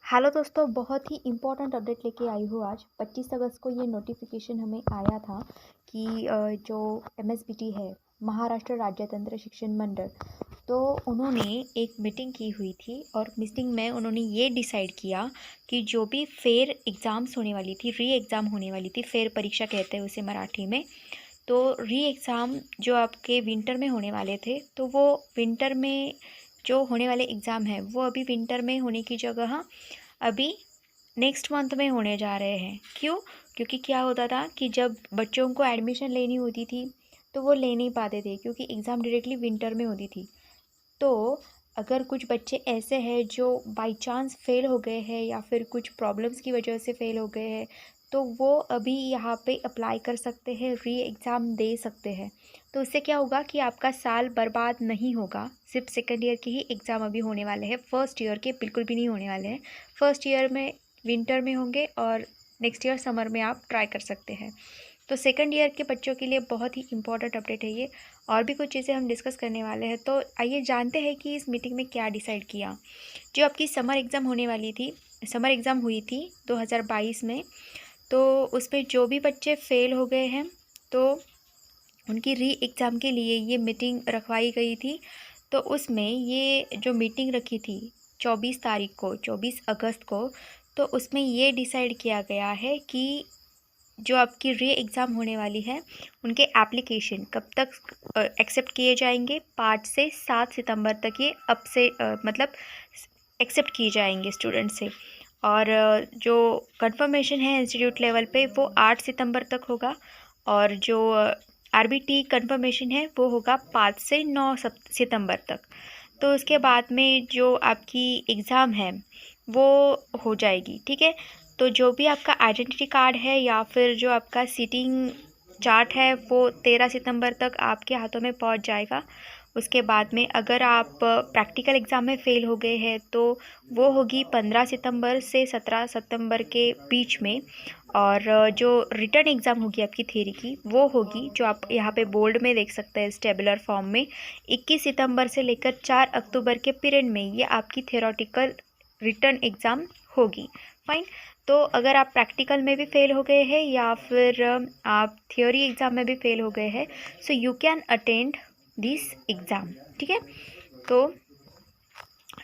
Hello दोस्तों, बहुत ही important update लेके आई हूँ आज। 25 अगस्त को ये नोटिफिकेशन हमें आया था कि जो एमएसबीटी है, महाराष्ट्र राज्य तंत्र शिक्षण मंडल, तो उन्होंने एक मीटिंग की हुई थी और मीटिंग में उन्होंने ये डिसाइड किया कि जो भी फेयर एग्ज़ाम्स होने वाली थी, री एग्ज़ाम होने वाली थी, फेयर परीक्षा कहते हैं उसे मराठी में। तो री एग्ज़ाम जो आपके विंटर में होने वाले थे, तो वो विंटर में जो होने वाले एग्ज़ाम हैं वो अभी विंटर में होने की जगह अभी नेक्स्ट मंथ में होने जा रहे हैं। क्यों? क्योंकि क्या होता था कि जब बच्चों को एडमिशन लेनी होती थी तो वो ले नहीं पाते थे, क्योंकि एग्ज़ाम डायरेक्टली विंटर में होती थी। तो अगर कुछ बच्चे ऐसे हैं जो बाय चांस फेल हो गए हैं या फिर कुछ प्रॉब्लम्स की वजह से फेल हो गए हैं, तो वो अभी यहाँ पे अप्लाई कर सकते हैं, री एग्ज़ाम दे सकते हैं। तो इससे क्या होगा कि आपका साल बर्बाद नहीं होगा। सिर्फ सेकेंड ईयर के ही एग्ज़ाम अभी होने वाले हैं, फर्स्ट ईयर के बिल्कुल भी नहीं होने वाले हैं। फर्स्ट ईयर में विंटर में होंगे और नेक्स्ट ईयर समर में आप ट्राई कर सकते हैं। तो सेकंड ईयर के बच्चों के लिए बहुत ही इम्पॉर्टेंट अपडेट है ये। और भी कुछ चीज़ें हम डिस्कस करने वाले हैं, तो आइए जानते हैं कि इस मीटिंग में क्या डिसाइड किया। जो आपकी समर एग्ज़ाम होने वाली थी, समर एग्ज़ाम हुई थी 2022 में, तो उसमें जो भी बच्चे फेल हो गए हैं तो उनकी री एग्ज़ाम के लिए ये मीटिंग रखवाई गई थी। तो उसमें ये जो मीटिंग रखी थी 24 तारीख को, 24 अगस्त को, तो उसमें ये डिसाइड किया गया है कि जो आपकी री एग्ज़ाम होने वाली है उनके एप्लीकेशन कब तक एक्सेप्ट किए जाएंगे। 5 से 7 सितंबर तक ये अब से मतलब एक्सेप्ट किए जाएंगे स्टूडेंट से। और जो कंफर्मेशन है इंस्टीट्यूट लेवल पे वो 8 सितंबर तक होगा। और जो आरबीटी कंफर्मेशन है वो होगा 5 से 9 सितंबर तक। तो उसके बाद में जो आपकी एग्ज़ाम है वो हो जाएगी, ठीक है। तो जो भी आपका आइडेंटिटी कार्ड है या फिर जो आपका सीटिंग चार्ट है वो 13 सितंबर तक आपके हाथों में पहुंच जाएगा। उसके बाद में अगर आप प्रैक्टिकल एग्ज़ाम में फ़ेल हो गए हैं तो वो होगी 15 सितंबर से 17 सितंबर के बीच में। और जो रिटर्न एग्ज़ाम होगी आपकी थ्योरी की वो होगी, जो आप यहाँ पे बोल्ड में देख सकते हैं टेबुलर फॉर्म में, 21 सितंबर से लेकर 4 अक्टूबर के पीरियड में ये आपकी थियोरेटिकल रिटर्न एग्ज़ाम होगी। फाइन। तो अगर आप प्रैक्टिकल में भी फेल हो गए हैं या फिर आप थियोरी एग्ज़ाम में भी फेल हो गए हैं, so you can attend this exam, ठीक है। तो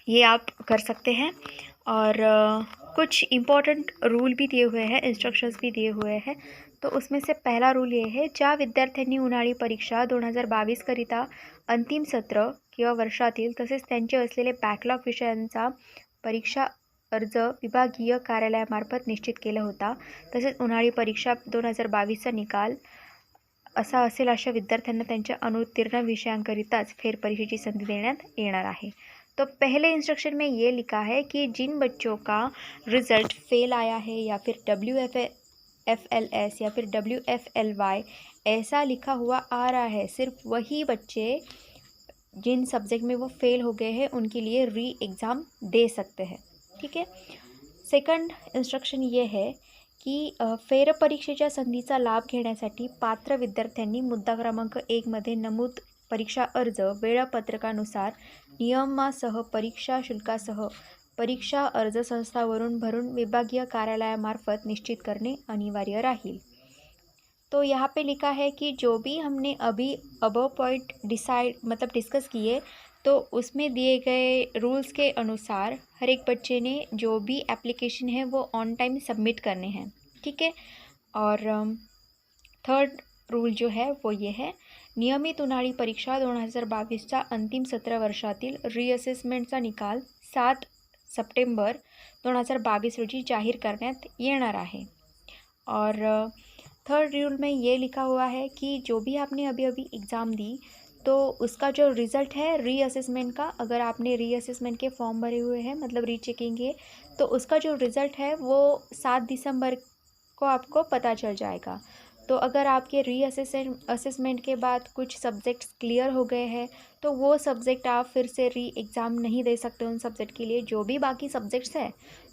ये आप कर सकते हैं। और कुछ इम्पॉर्टेंट रूल भी दिए हुए हैं, इंस्ट्रक्शंस भी दिए हुए हैं। तो उसमें से पहला रूल ये है, ज्या विद्यार्थ्यांनी उन्हाळी परीक्षा 2022 करिता अंतिम सत्र किंवा वर्षातील तसेच त्यांचे असलेले बॅकलॉग विषयांचा परीक्षा अर्ज विभागीय कार्यालयामार्फत निश्चित केला होता, तसेच उन्हाळी परीक्षा 2022चा निकाल असा असेल अशा विद्यार्थ्यांना त्यांच्या अनुत्तीर्ण विषयांकरिताच फेरपरीक्षेची संधि देण्यात येणार आहे। तो पहले इंस्ट्रक्शन में ये लिखा है कि जिन बच्चों का रिज़ल्ट फेल आया है या फिर WFLS या फिर WFLY ऐसा लिखा हुआ आ रहा है, सिर्फ वही बच्चे जिन सब्जेक्ट में वो फेल हो गए हैं उनके लिए री एग्ज़ाम दे सकते हैं, ठीक है। सेकंड इंस्ट्रक्शन ये है की फेरपरीक्षेच्या संधीचा लाभ घेण्यासाठी पात्र विद्यार्थ्यांनी मुद्दा क्रमांक 1मध्ये नमूद परीक्षा अर्ज वेळापत्रकानुसार नियमासह परीक्षा शुल्कासह परीक्षा अर्ज संस्थावरून भरून विभागीय कार्यालयामार्फत निश्चित करणे अनिवार्य राहील। तो यहाँ पे लिखा है कि जो भी हमने अभी अबव पॉइंट डिस्कस किए, तो उसमें दिए गए रूल्स के अनुसार हर एक बच्चे ने जो भी एप्लीकेशन है वो ऑन टाइम सबमिट करने हैं, ठीक है। और थर्ड रूल जो है वो ये है, नियमित उन्हाळी परीक्षा 2022च्या अंतिम सत्र वर्षातील रिअसेसमेंटचा निकाल 7 सप्टेंबर 2022 रोजी जाहीर करण्यात येणार आहे। और थर्ड रूल में ये लिखा हुआ है कि जो भी आपने अभी अभी एग्ज़ाम दी तो उसका जो रिज़ल्ट है रीअसेसमेंट का, अगर आपने रीअसेसमेंट के फॉर्म भरे हुए हैं मतलब रीचेकिंग के, तो उसका जो रिज़ल्ट है वो 7 दिसंबर को आपको पता चल जाएगा। तो अगर आपके असेसमेंट के बाद कुछ सब्जेक्ट्स क्लियर हो गए हैं तो वो सब्जेक्ट आप फिर से री एग्ज़ाम नहीं दे सकते उन सब्जेक्ट के लिए। जो भी बाकी सब्जेक्ट्स हैं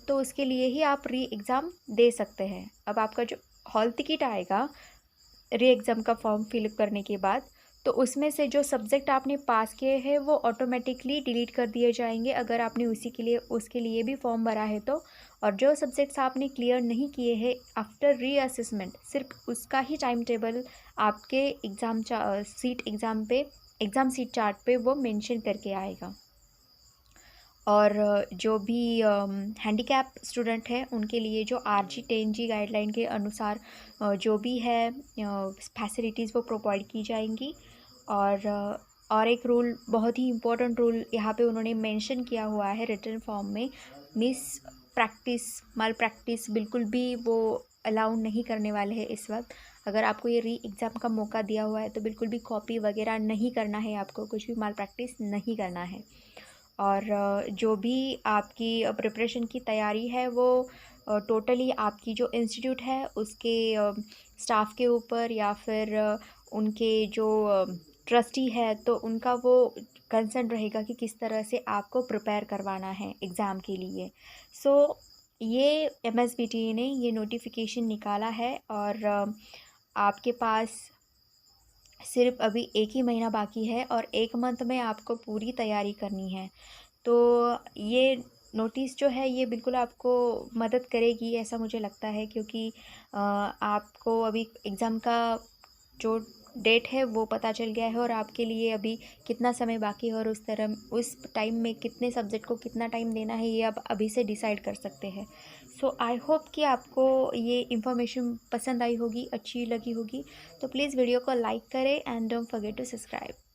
तो उसके लिए ही आप री एग्ज़ाम दे सकते हैं। अब आपका जो हॉल टिकट आएगा री एग्ज़ाम का फॉर्म फिलअप करने के बाद, तो उसमें से जो सब्जेक्ट आपने पास किए हैं वो ऑटोमेटिकली डिलीट कर दिए जाएंगे अगर आपने उसके लिए भी फॉर्म भरा है तो। और जो सब्जेक्ट्स आपने क्लियर नहीं किए हैं आफ्टर रीअसेसमेंट, सिर्फ उसका ही टाइम टेबल आपके एग्ज़ाम सीट चार्ट पे वो मेंशन करके आएगा। और जो भी हैंडीकैप स्टूडेंट हैं उनके लिए जो RG10G गाइडलाइन के अनुसार जो भी है फैसिलिटीज़ वो प्रोवाइड की जाएंगी। और एक रूल, बहुत ही इम्पोर्टेंट रूल यहाँ पे उन्होंने मेंशन किया हुआ है रिटन फॉर्म में, माल प्रैक्टिस बिल्कुल भी वो अलाउ नहीं करने वाले हैं इस वक्त। अगर आपको ये री एग्ज़ाम का मौका दिया हुआ है तो बिल्कुल भी कॉपी वगैरह नहीं करना है, आपको कुछ भी माल प्रैक्टिस नहीं करना है। और जो भी आपकी प्रिपरेशन की तैयारी है वो टोटली आपकी जो इंस्टीट्यूट है उसके स्टाफ के ऊपर या फिर उनके जो ट्रस्टी है तो उनका वो कंसर्न रहेगा कि किस तरह से आपको प्रिपेयर करवाना है एग्ज़ाम के लिए। सो ये MSBT ने ये नोटिफिकेशन निकाला है और आपके पास सिर्फ अभी 1 ही महीना बाकी है और 1 मंथ में आपको पूरी तैयारी करनी है। तो ये नोटिस जो है ये बिल्कुल आपको मदद करेगी ऐसा मुझे लगता है, क्योंकि आपको अभी एग्ज़ाम का जो डेट है वो पता चल गया है और आपके लिए अभी कितना समय बाकी है और उस टाइम में कितने सब्जेक्ट को कितना टाइम देना है ये आप अभी से डिसाइड कर सकते हैं। सो आई होप कि आपको ये इन्फॉर्मेशन पसंद आई होगी, अच्छी लगी होगी। तो प्लीज़ वीडियो को लाइक करें and don't forget to subscribe.